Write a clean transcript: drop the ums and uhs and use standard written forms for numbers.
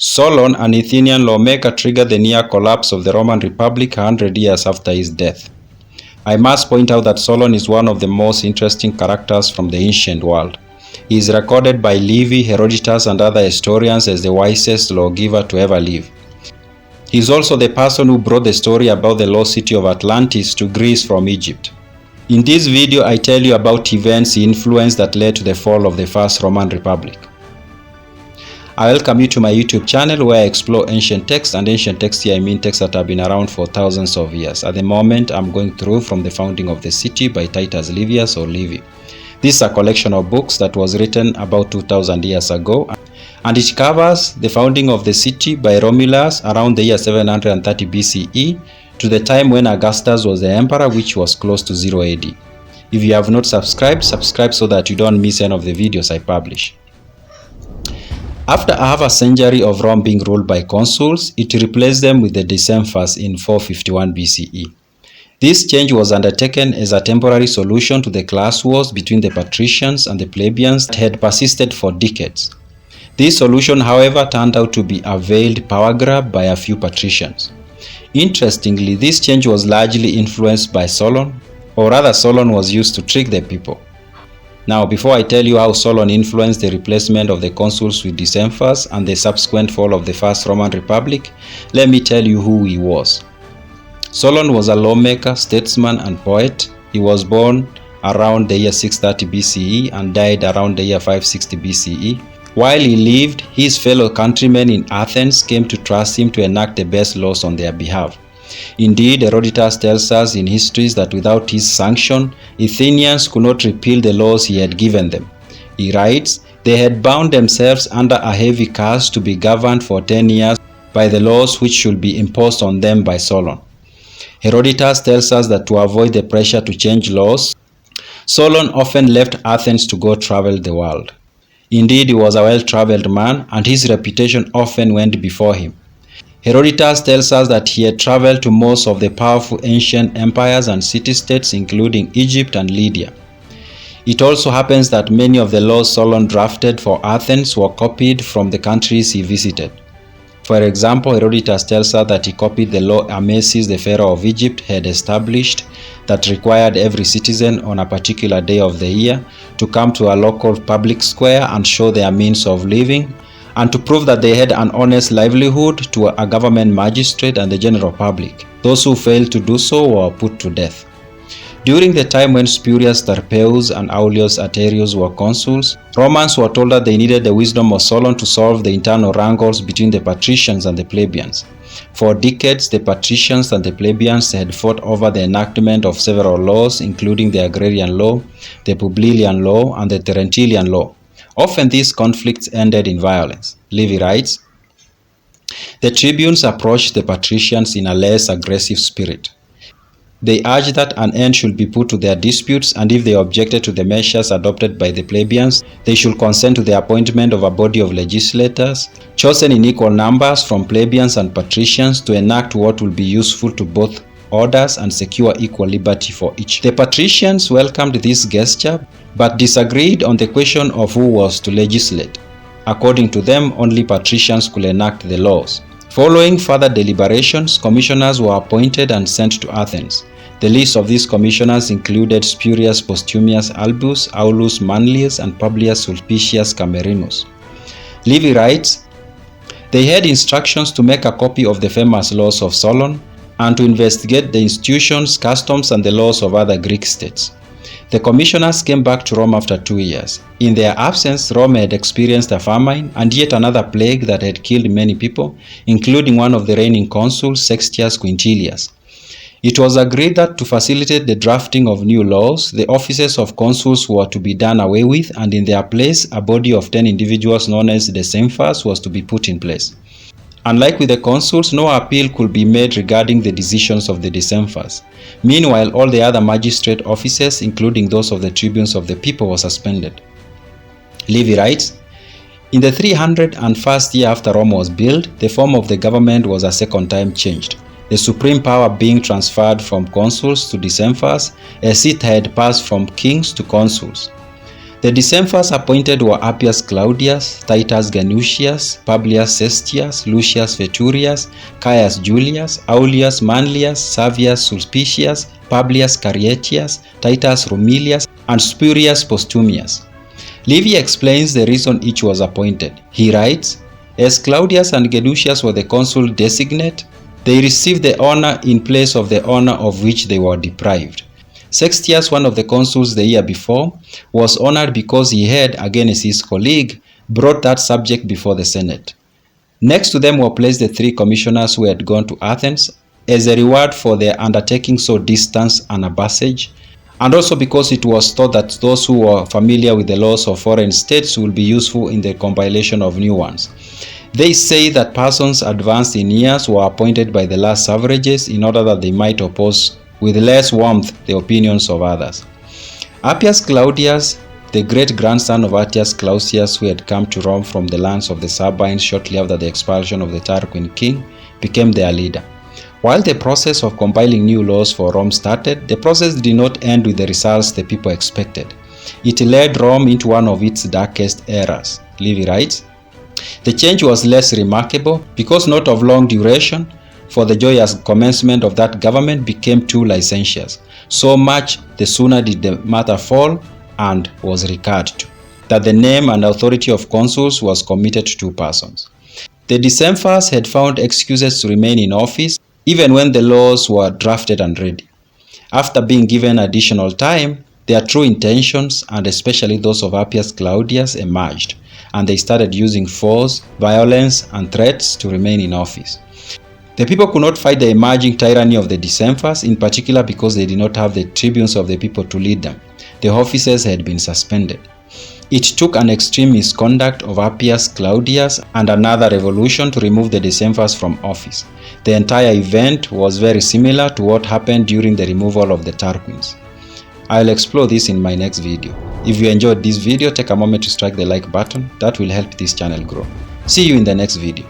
Solon, an Athenian lawmaker, triggered the near collapse of the Roman Republic 100 years after his death. I must point out that Solon is one of the most interesting characters from the ancient world. He is recorded by Livy, Herodotus, and other historians as the wisest lawgiver to ever live. He is also the person who brought the story about the lost city of Atlantis to Greece from Egypt. In this video, I tell you about events he influenced that led to the fall of the First Roman Republic. I welcome you to my YouTube channel where I explore ancient texts, and ancient texts here I mean texts that have been around for thousands of years. At the moment, I'm going through From the Founding of the City by Titus Livius or Livy. This is a collection of books that was written about 2000 years ago, and it covers the founding of the city by Romulus around the year 730 BCE to the time when Augustus was the emperor, which was close to 0 AD. If you have not subscribed, subscribe so that you don't miss any of the videos I publish. After half a century of Rome being ruled by consuls, it replaced them with the decemvirs in 451 BCE. This change was undertaken as a temporary solution to the class wars between the patricians and the plebeians that had persisted for decades. This solution, however, turned out to be a veiled power grab by a few patricians. Interestingly, this change was largely influenced by Solon, or rather Solon was used to trick the people. Now, before I tell you how Solon influenced the replacement of the consuls with decemvirs and the subsequent fall of the First Roman Republic, let me tell you who he was. Solon was a lawmaker, statesman, and poet. He was born around the year 630 BCE and died around the year 560 BCE. While he lived, his fellow countrymen in Athens came to trust him to enact the best laws on their behalf. Indeed, Herodotus tells us in histories that without his sanction, Athenians could not repeal the laws he had given them. He writes, they had bound themselves under a heavy curse to be governed for 10 years by the laws which should be imposed on them by Solon. Herodotus tells us that to avoid the pressure to change laws, Solon often left Athens to go travel the world. Indeed, he was a well-traveled man, and his reputation often went before him. Herodotus tells us that he had traveled to most of the powerful ancient empires and city-states, including Egypt and Lydia. It also happens that many of the laws Solon drafted for Athens were copied from the countries he visited. For example, Herodotus tells us that he copied the law Amasis, the pharaoh of Egypt, had established that required every citizen on a particular day of the year to come to a local public square and show their means of living, and to prove that they had an honest livelihood to a government magistrate and the general public. Those who failed to do so were put to death. During the time when Spurius Tarpeus and Aulus Aterius were consuls, Romans were told that they needed the wisdom of Solon to solve the internal wrangles between the patricians and the plebeians. For decades, the patricians and the plebeians had fought over the enactment of several laws, including the agrarian law, the Publilian law, and the Terentian law. Often these conflicts ended in violence. Livy writes, the tribunes approached the patricians in a less aggressive spirit. They urged that an end should be put to their disputes, and if they objected to the measures adopted by the plebeians, they should consent to the appointment of a body of legislators, chosen in equal numbers from plebeians and patricians, to enact what will be useful to both orders and secure equal liberty for each. The patricians welcomed this gesture, but disagreed on the question of who was to legislate. According to them, only patricians could enact the laws. Following further deliberations, commissioners were appointed and sent to Athens. The list of these commissioners included Spurius Postumius Albus, Aulus Manlius, and Publius Sulpicius Camerinus. Livy writes, they had instructions to make a copy of the famous laws of Solon and to investigate the institutions, customs, and the laws of other Greek states. The commissioners came back to Rome after 2 years. In their absence, Rome had experienced a famine and yet another plague that had killed many people, including one of the reigning consuls, Sextius Quintilius. It was agreed that to facilitate the drafting of new laws, the offices of consuls were to be done away with, and in their place, a body of 10 individuals known as decemvirs was to be put in place. Unlike with the consuls, no appeal could be made regarding the decisions of the decemvirs. Meanwhile, all the other magistrate offices, including those of the tribunes of the people, were suspended. Livy writes, in the 301st year after Rome was built, the form of the government was a second time changed, the supreme power being transferred from consuls to decemvirs, as it had passed from kings to consuls. The decemvirs appointed were Appius Claudius, Titus Ganusius, Publius Cestius, Lucius Veturius, Caius Julius, Aulus Manlius, Savius Sulpicius, Publius Cariatius, Titus Romilius, and Spurius Postumius. Livy explains the reason each was appointed. He writes, "As Claudius and Ganusius were the consul designate, they received the honor in place of the honor of which they were deprived. Sextius, one of the consuls the year before, was honored because he had, against his colleague, brought that subject before the Senate. Next to them were placed the 3 commissioners who had gone to Athens as a reward for their undertaking so distant an abbassage, and also because it was thought that those who were familiar with the laws of foreign states would be useful in the compilation of new ones. They say that persons advanced in years were appointed by the last suffrages in order that they might oppose with less warmth the opinions of others. Appius Claudius, the great-grandson of Attius Clausius, who had come to Rome from the lands of the Sabines shortly after the expulsion of the Tarquin king, became their leader. While the process of compiling new laws for Rome started, the process did not end with the results the people expected. It led Rome into one of its darkest eras. Livy writes, "The change was less remarkable because not of long duration, for the joyous commencement of that government became too licentious. So much the sooner did the matter fall and was recurred to, that the name and authority of consuls was committed to 2 persons. The decemvirs had found excuses to remain in office even when the laws were drafted and ready. After being given additional time, their true intentions, and especially those of Appius Claudius, emerged, and they started using force, violence, and threats to remain in office. The people could not fight the emerging tyranny of the decemvirs, in particular because they did not have the tribunes of the people to lead them. The offices had been suspended. It took an extreme misconduct of Appius Claudius and another revolution to remove the decemvirs from office. The entire event was very similar to what happened during the removal of the Tarquins. I'll explore this in my next video. If you enjoyed this video, take a moment to strike the like button. That will help this channel grow. See you in the next video.